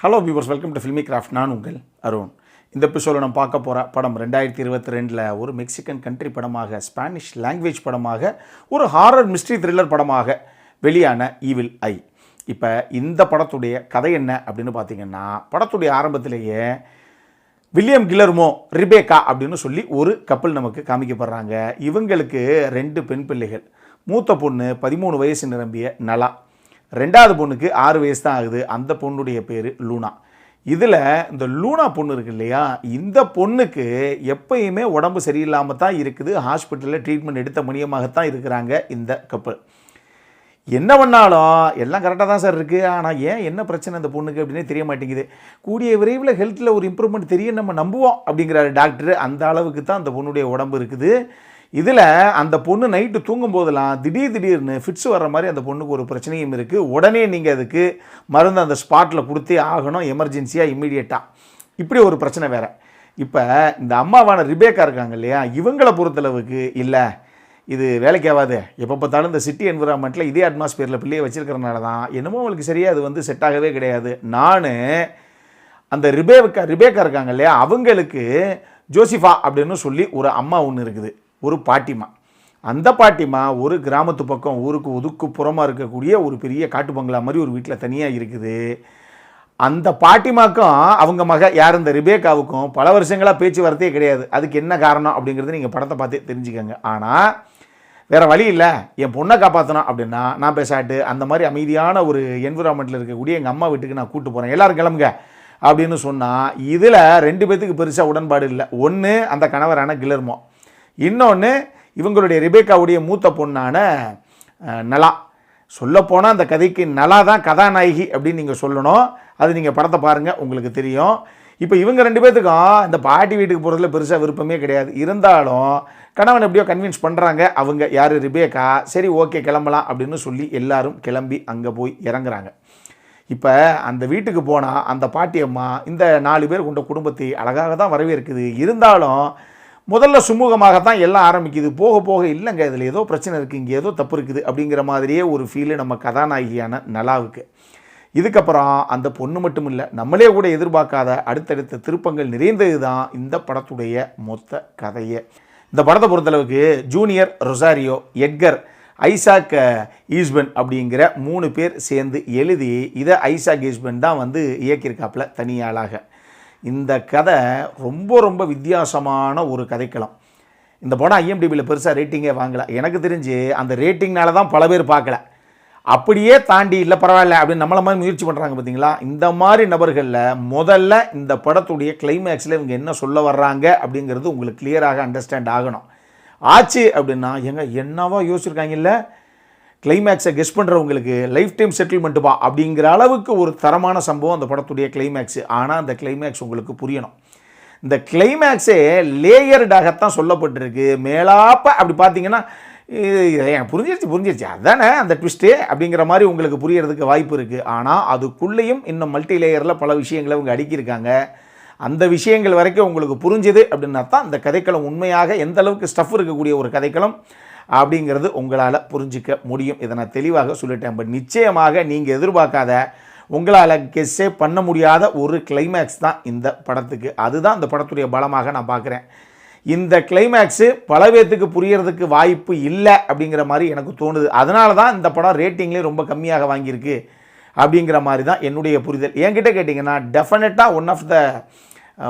Hello viewers, welcome to filmi craft. நான் உங்கள் அருண். இந்த எபிசோடில் நம்ம பார்க்க போகிற படம் 2022 ஒரு மெக்சிகன் கண்ட்ரி படமாக, ஸ்பானிஷ் லாங்குவேஜ் படமாக, ஒரு ஹாரர் மிஸ்ட்ரி த்ரில்லர் படமாக வெளியான ஈவில் ஐ. இப்போ இந்த படத்துடைய கதை என்ன அப்படின்னு பார்த்தீங்கன்னா, படத்துடைய ஆரம்பத்திலேயே வில்லியம் கில்லர்மோ ரிபேக்கா அப்படின்னு சொல்லி ஒரு கப்பல் நமக்கு காமிக்கப்படுறாங்க. இவங்களுக்கு 2 பெண் பிள்ளைகள். மூத்த பொண்ணு 13 வயசு நிரம்பிய நலா, 2வது பொண்ணுக்கு 6 வயசு தான் ஆகுது. அந்த பொண்ணுடைய பேர் லூனா. இதில் இந்த லூனா பொண்ணு இருக்கு இல்லையா, இந்த பொண்ணுக்கு எப்பயுமே உடம்பு சரியில்லாமல் தான் இருக்குது. ஹாஸ்பிட்டலில் ட்ரீட்மெண்ட் எடுத்த மணியமாகத்தான் இருக்கிறாங்க இந்த கப்பல். என்ன பண்ணாலும் எல்லாம் கரெக்டாக தான் சார் இருக்குது, ஆனால் ஏன் என்ன பிரச்சனை அந்த பொண்ணுக்கு அப்படின்னே தெரிய மாட்டேங்குது. கூடிய விரைவில் ஹெல்த்தில் ஒரு இம்ப்ரூவ்மெண்ட் தெரியும், நம்ம நம்புவோம் அப்படிங்கிறாரு டாக்டர். அந்த அளவுக்கு தான் அந்த பொண்ணுடைய உடம்பு இருக்குது. இதில் அந்த பொண்ணு நைட்டு தூங்கும் போதெல்லாம் திடீர்னு ஃபிட்ஸ் வர்ற மாதிரி அந்த பொண்ணுக்கு ஒரு பிரச்சனையும் இருக்குது. உடனே நீங்கள் அதுக்கு மருந்து அந்த ஸ்பாட்டில் கொடுத்தே ஆகணும், எமர்ஜென்சியாக, இம்மீடியட்டாக. இப்படி ஒரு பிரச்சனை வேறு. இப்போ இந்த அம்மாவான ரிபேக்கா இருக்காங்க இல்லையா, இவங்களை பொறுத்தளவுக்கு இல்லை, இது வேலைக்கு ஆகாது. எப்போ பார்த்தாலும் இந்த சிட்டி என்விரான்மெண்ட்டில் இதே அட்மாஸ்பியரில் பிள்ளையை வச்சுருக்கிறனால தான் என்னமோ அவங்களுக்கு சரியாக அது வந்து செட் ஆகவே கிடையாது. நான் அந்த ரிபேக்கா இருக்காங்க இல்லையா, அவங்களுக்கு ஜோசிஃபா அப்படின்னு சொல்லி ஒரு அம்மா ஒன்று இருக்குது, ஒரு பாட்டிமா. அந்த பாட்டிமா ஒரு கிராமத்து பக்கம், ஊருக்கு ஒதுக்கு புறமாக இருக்கக்கூடிய ஒரு பெரிய காட்டு பங்களா மாதிரி ஒரு வீட்டில் தனியாக இருக்குது. அந்த பாட்டிமாக்கும் அவங்க மக யார் இந்த ரிபேக்காவுக்கும் பல வருஷங்களாக பேச்சுவார்த்தையே கிடையாது. அதுக்கு என்ன காரணம் அப்படிங்கிறது நீங்கள் படத்தை பார்த்தே தெரிஞ்சுக்கோங்க. ஆனால் வேறு வழி இல்லை, என் பொண்ணை காப்பாற்றணும் அப்படின்னா நான் பேசாட்டு அந்த மாதிரி அமைதியான ஒரு என்விரான்மெண்ட்டில் இருக்கக்கூடிய எங்கள் அம்மா வீட்டுக்கு நான் கூப்பிட்டு போகிறேன், எல்லோரும் கிளம்புங்க அப்படின்னு சொன்னால், இதில் 2 பேத்துக்கு பெருசாக உடன்பாடு இல்லை. ஒன்று அந்த கணவரான கில்லர்மோ, இன்னொன்று இவங்களுடைய ரிபேக்காவுடைய மூத்த பொண்ணான நலா. சொல்லப்போனால் அந்த கதைக்கு நலா தான் கதாநாயகி அப்படின்னு நீங்கள் சொல்லணும். அது நீங்கள் படத்தை பாருங்கள், உங்களுக்கு தெரியும். இப்போ இவங்க 2 பேத்துக்கும் இந்த பாட்டி வீட்டுக்கு போகிறதுல பெருசாக விருப்பமே கிடையாது. இருந்தாலும் கணவன் எப்படியோ கன்வின்ஸ் பண்ணுறாங்க. அவங்க யார், ரிபேக்கா. சரி, ஓகே, கிளம்பலாம் அப்படின்னு சொல்லி எல்லாரும் கிளம்பி அங்கே போய் இறங்குறாங்க. இப்போ அந்த வீட்டுக்கு போனால் அந்த பாட்டியம்மா இந்த 4 பேர் கொண்ட குடும்பத்தை அழகாக தான் வரவேற்குது. இருந்தாலும் முதல்ல சுமூகமாகத்தான் எல்லாம் ஆரம்பிக்குது. போக போக இல்லைங்க, இதில் ஏதோ பிரச்சனை இருக்குது, இங்கே ஏதோ தப்பு இருக்குது அப்படிங்கிற மாதிரியே ஒரு ஃபீலு நம்ம கதாநாயகியான நலாவுக்கு. இதுக்கப்புறம் அந்த பொண்ணு மட்டும் இல்லை, நம்மளே கூட எதிர்பார்க்காத அடுத்தடுத்த திருப்பங்கள் நிறைந்தது தான் இந்த படத்துடைய மொத்த கதையே. இந்த படத்தை பொறுத்தளவுக்கு ஜூனியர் ரொசாரியோ, எட்கர், ஐசாக் ஈஸ்பன் அப்படிங்கிற 3 பேர் சேர்ந்து எழுதி இதை ஐசாக் ஈஸ்பன் தான் வந்து இயக்கியிருக்காப்புல தனியாளாக. இந்த கதை ரொம்ப வித்தியாசமான ஒரு கதைக்களம். இந்த படம் ஐஎம்டிபியில் பெருசாக ரேட்டிங்கே வாங்கலை. எனக்கு தெரிஞ்சு அந்த ரேட்டிங்னால தான் பல பேர் பார்க்கல. அப்படியே தாண்டி இல்லை பரவாயில்ல அப்படின்னு நம்மளை மாதிரி முயற்சி பண்ணுறாங்க பார்த்தீங்களா. இந்த மாதிரி நபர்களில் முதல்ல இந்த படத்துடைய கிளைமேக்ஸில் இவங்க என்ன சொல்ல வர்றாங்க அப்படிங்கிறது உங்களுக்கு கிளியராக அண்டர்ஸ்டாண்ட் ஆகணும். ஆச்சு அப்படின்னா என்னவா யோசிச்சிருக்காங்கல்ல, கிளைமேக்ஸை கெஸ் பண்ணுறவங்களுக்கு லைஃப் டைம் செட்டில்மெண்ட்டுப்பா அப்படிங்கிற அளவுக்கு ஒரு தரமான சம்பவம் அந்த படத்துடைய கிளைமேக்ஸு. ஆனால் அந்த கிளைமேக்ஸ் உங்களுக்கு புரியணும். இந்த கிளைமேக்ஸே லேயர்டாகத்தான் சொல்லப்பட்டிருக்கு. மேலாப்ப அப்படி பார்த்தீங்கன்னா புரிஞ்சிருச்சு அதுதானே அந்த ட்விஸ்ட்டு அப்படிங்கிற மாதிரி உங்களுக்கு புரியறதுக்கு வாய்ப்பு இருக்குது. ஆனால் அதுக்குள்ளேயும் இன்னும் மல்டி லேயரில் பல விஷயங்களை அவங்க அடுக்கியிருக்காங்க. அந்த விஷயங்கள் வரைக்கும் உங்களுக்கு புரிஞ்சுது அப்படின்னா தான் இந்த கதைக்களம் உண்மையாக எந்த அளவுக்கு ஸ்டஃப் இருக்கக்கூடிய ஒரு கதைக்களம் அப்படிங்கிறது உங்களால் புரிஞ்சிக்க முடியும். இதை நான் தெளிவாக சொல்லிட்டேன். பட் நிச்சயமாக நீங்கள் எதிர்பார்க்காத, உங்களால் கெஸ்ஸே பண்ண முடியாத ஒரு கிளைமேக்ஸ் தான் இந்த படத்துக்கு. அதுதான் இந்த படத்துடைய பலமாக நான் பார்க்குறேன். இந்த கிளைமேக்ஸு பல பேர்த்துக்கு புரியறதுக்கு வாய்ப்பு இல்லை அப்படிங்கிற மாதிரி எனக்கு தோணுது. அதனால தான் இந்த படம் ரேட்டிங்லேயே ரொம்ப கம்மியாக வாங்கியிருக்கு அப்படிங்கிற மாதிரி தான் என்னுடைய புரிதல். என்கிட்ட கேட்டிங்கன்னா டெஃபினட்டாக one of the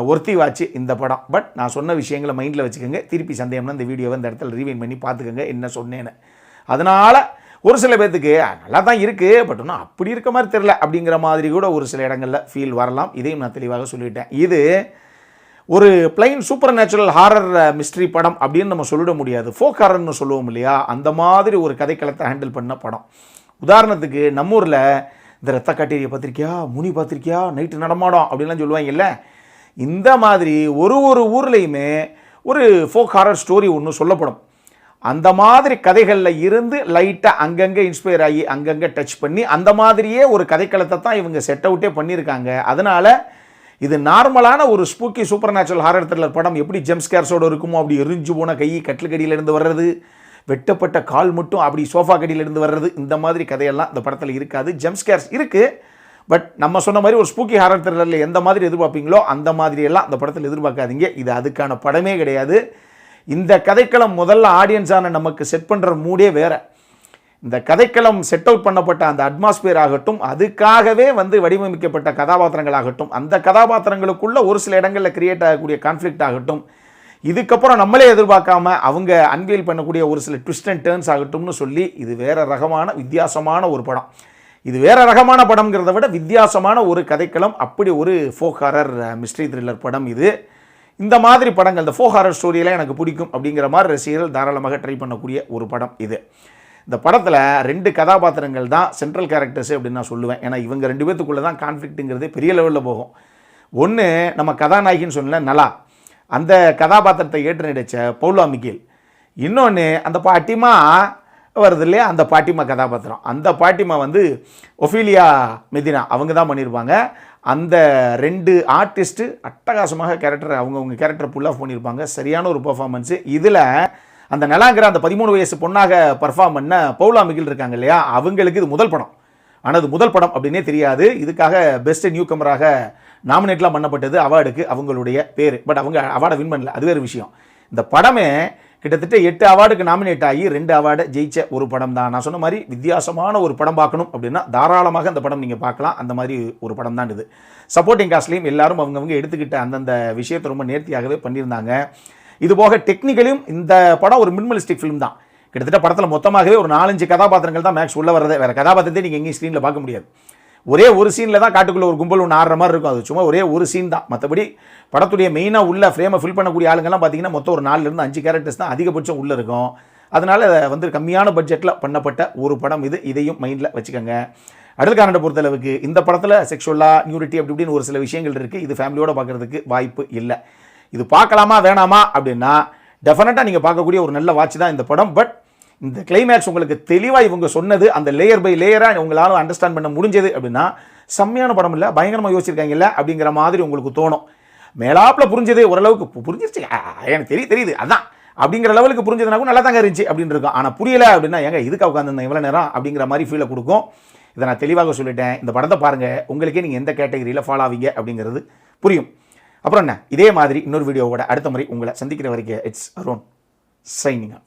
worthy watch இந்த படம். பட் நான் சொன்ன விஷயங்களை மைண்டில் வச்சுக்கோங்க. திருப்பி சந்தேகம்னா இந்த வீடியோவை இந்த இடத்துல ரீவைண்ட் பண்ணி பார்த்துக்கோங்க என்ன சொன்னேன்னு. அதனால் ஒரு சில பேர்த்துக்கு நல்லா தான் இருக்குது, பட் ஒன்றும் அப்படி இருக்க மாதிரி தெரில அப்படிங்கிற மாதிரி கூட ஒரு சில இடங்களில் ஃபீல் வரலாம். இதையும் நான் தெளிவாக சொல்லிட்டேன். இது ஒரு plain super natural horror mystery படம் அப்படின்னு நம்ம சொல்லிட முடியாது. ஃபோக் ஹாரர்னு சொல்லுவோம் இல்லையா, அந்த மாதிரி ஒரு கதைக்களத்தை ஹேண்டில் பண்ண படம். உதாரணத்துக்கு நம்ம ஊரில் இந்த ரத்த காட்டேரியை பார்த்திருக்கியா, முனி பார்த்திருக்கியா, நைட்டு நடமாடும் அப்படின்லாம் சொல்லுவாங்கல்ல, இந்த மாதிரி ஒரு ஊர்லேயுமே ஒரு ஃபோக் ஹாரர் ஸ்டோரி ஒன்று சொல்லப்படும். அந்த மாதிரி கதைகளில் இருந்து லைட்டாக அங்கங்கே இன்ஸ்பயர் ஆகி அங்கங்கே டச் பண்ணி அந்த மாதிரியே ஒரு கதைக்களத்தை தான் இவங்க செட் அவுட்டே பண்ணியிருக்காங்க. அதனால் இது நார்மலான ஒரு spooky super natural horror thriller படம் எப்படி ஜம்ப்ஸ்கேர்ஸோடு இருக்குமோ, அப்படி எரிஞ்சு போன கை கட்டிலுக்கடியிலேருந்து வர்றது, வெட்டப்பட்ட கால் மட்டும் அப்படி சோஃபா கடியிலேருந்து வர்றது, இந்த மாதிரி கதையெல்லாம் இந்த படத்தில் இருக்காது. ஜம்ப்ஸ்கேர்ஸ் இருக்குது, பட் நம்ம சொன்ன மாதிரி ஒரு ஸ்பூக்கி ஹாரர் த்ரில்லரில் எந்த மாதிரி எதிர்பார்ப்பீங்களோ அந்த மாதிரியெல்லாம் அந்த படத்தில் எதிர்பார்க்காதீங்க. இது அதுக்கான படமே கிடையாது. இந்த கதைக்களம் முதல்ல ஆடியன்ஸான நமக்கு செட் பண்ணுற மூடே வேறு. இந்த கதைக்களம் செட் அவுட் பண்ணப்பட்ட அந்த அட்மாஸ்பியர் ஆகட்டும், அதுக்காகவே வடிவமைக்கப்பட்ட கதாபாத்திரங்கள் ஆகட்டும், அந்த கதாபாத்திரங்களுக்குள்ள ஒரு சில இடங்களில் கிரியேட் ஆகக்கூடிய கான்ஃப்ளிக்ட் ஆகட்டும், இதுக்கப்புறம் நம்மளே எதிர்பார்க்காம அவங்க அன்வீல் பண்ணக்கூடிய ஒரு சில ட்விஸ்ட் அண்ட் டேர்ன்ஸ் ஆகட்டும்னு சொல்லி இது வேற ரகமான வித்தியாசமான ஒரு படம். இது வேற ரகமான படம்ங்கிறத விட வித்தியாசமான ஒரு கதைக்களம். அப்படி ஒரு ஃபோக் ஹாரர் மிஸ்ட்ரி த்ரில்லர் படம் இது. இந்த மாதிரி படங்கள், இந்த ஃபோக் ஹாரர் ஸ்டோரியெல்லாம் எனக்கு பிடிக்கும் அப்படிங்கிற மாதிரி ரசிகர்கள் தாராளமாக ட்ரை பண்ணக்கூடிய ஒரு படம் இது. இந்த படத்தில் 2 கதாபாத்திரங்கள் தான் சென்ட்ரல் கேரக்டர்ஸு அப்படின்னு நான் சொல்லுவேன். ஏன்னா இவங்க 2 பேத்துக்குள்ளே தான் கான்ஃப்ளிக்ட்டுங்கிறது பெரிய லெவலில் போகும். ஒன்று நம்ம கதாநாயகின்னு சொன்ன நலா, அந்த கதாபாத்திரத்தை ஏற்று நடித்த பவுலா மிக்கேல். இன்னொன்று அந்த பாட்டிமா வருது இல்லையா, அந்த பாட்டிமா கதாபாத்திரம். அந்த பாட்டிமா ஒஃபீலியா மெதினா அவங்க தான் பண்ணியிருப்பாங்க. அந்த 2 ஆர்டிஸ்ட்டு அட்டகாசமாக கேரக்டர் அவங்கவுங்க கேரக்டர் புல் ஆஃப் பண்ணியிருப்பாங்க. சரியான ஒரு பர்ஃபார்மன்ஸு. இதில் அந்த நலாங்கிற அந்த 13 வயசு பொண்ணாக பர்ஃபார்ம் பண்ண பவுலா மிக்கேல் இருக்காங்க இல்லையா, அவங்களுக்கு இது முதல் படம். ஆனால் அது முதல் படம் அப்படின்னே தெரியாது. இதுக்காக பெஸ்ட் நியூ கமராக நாமினேட்லாம் பண்ணப்பட்டது அவார்டுக்கு அவங்களுடைய பேர். பட் அவங்க அவார்டை வின் பண்ணல, அது வேறு விஷயம். இந்த படமே கிட்டத்தட்ட 8 அவார்டுக்கு நாமினேட் ஆகி 2 அவார்டை ஜெயிச்ச ஒரு படம் தான். நான் சொன்ன மாதிரி வித்தியாசமான ஒரு படம் பார்க்கணும் அப்படின்னா தாராளமாக அந்த படம் நீங்கள் பார்க்கலாம். அந்த மாதிரி ஒரு படம் தான் இது. சப்போர்ட்டிங் காஸ்ட்லையும் எல்லாரும் அவங்கவுங்க எடுத்துக்கிட்ட அந்தந்த விஷயத்தை ரொம்ப நேர்த்தியாகவே பண்ணியிருந்தாங்க. இது போக டெக்னிக்கலையும் இந்த படம் ஒரு மினிமலிஸ்டிக் ஃபிலிம் தான். கிட்டத்தட்ட படத்தில் மொத்தமாகவே ஒரு 4-5 கதாபாத்திரங்கள் தான் மேக்ஸ் உள்ள வரதே. வேறு கதாபாத்திரத்தை நீங்கள் எங்கேயும் ஸ்க்ரீனில் பார்க்க முடியாது. ஒரே ஒரு சீனில் தான் காட்டுக்குள்ளே ஒரு கும்பல் ஒன்று ஆடுற மாதிரி இருக்கும். அது சும்மா ஒரே ஒரு சீன் தான். மற்றபடி படத்துடைய மெயினாக உள்ள ஃப்ரேமை ஃபில் பண்ணக்கூடிய ஆளுங்கள்லாம் பார்த்தீங்கன்னா மொத்தம் ஒரு 4-5 கேரக்டர்ஸ் தான் அதிகபட்சம் உள்ளே இருக்கும். அதனால் கம்மியான பட்ஜெட்டில் பண்ணப்பட்ட ஒரு படம் இது. இதையும் மைண்டில் வச்சுக்கோங்க. அடுத்த பொறுத்தளவுக்கு இந்த படத்தில் செக்ஷுவலாக நியூரிட்டி அப்படி இப்படின்னு ஒரு சில விஷயங்கள் இருக்குது. இது ஃபேமிலியோடு பார்க்குறதுக்கு வாய்ப்பு இல்லை. இது பார்க்கலாமா வேணாமா அப்படின்னா டெஃபினட்டாக நீங்கள் பார்க்கக்கூடிய ஒரு நல்ல வாட்ச் தான் இந்த படம். பட் இந்த கிளைமேக்ஸ் உங்களுக்கு தெளிவாக இவங்க சொன்னது அந்த லேயர் பை லேயராக உங்களால் அண்டர்ஸ்டாண்ட் பண்ண முடிஞ்சது அப்படின்னா செம்மையான படம் இல்லை, பயங்கரமாக யோசிச்சிருக்காங்கல்ல அப்படிங்கிற மாதிரி உங்களுக்கு தோணும். மேலாப்பில் புரிஞ்சது, ஓரளவுக்கு புரிஞ்சிருச்சு, எனக்கு தெரியுது அதான் அப்படிங்கிற லெவலுக்கு புரிஞ்சதுனாக்கும் நல்லா தாங்க இருந்துச்சு அப்படின்னு இருக்கும். ஆனால் புரியலை அப்படின்னா ஏங்க இதுக்காக உட்காந்துருந்தேன் இவ்வளோ நேரம் அப்படிங்கிற மாதிரி ஃபீலை கொடுக்கும். இதை நான் தெளிவாக சொல்லிட்டேன். இந்த படத்தை பாருங்கள், உங்களுக்கே நீங்கள் எந்த கேட்டகரியில் ஃபாலோ ஆவீங்க அப்படிங்கிறது புரியும். அப்புறம் என்ன, இதே மாதிரி இன்னொரு வீடியோவோட அடுத்த முறை உங்களை சந்திக்கிற வரைக்கும் இட்ஸ் அருண் சைனிங் ஆஃப்.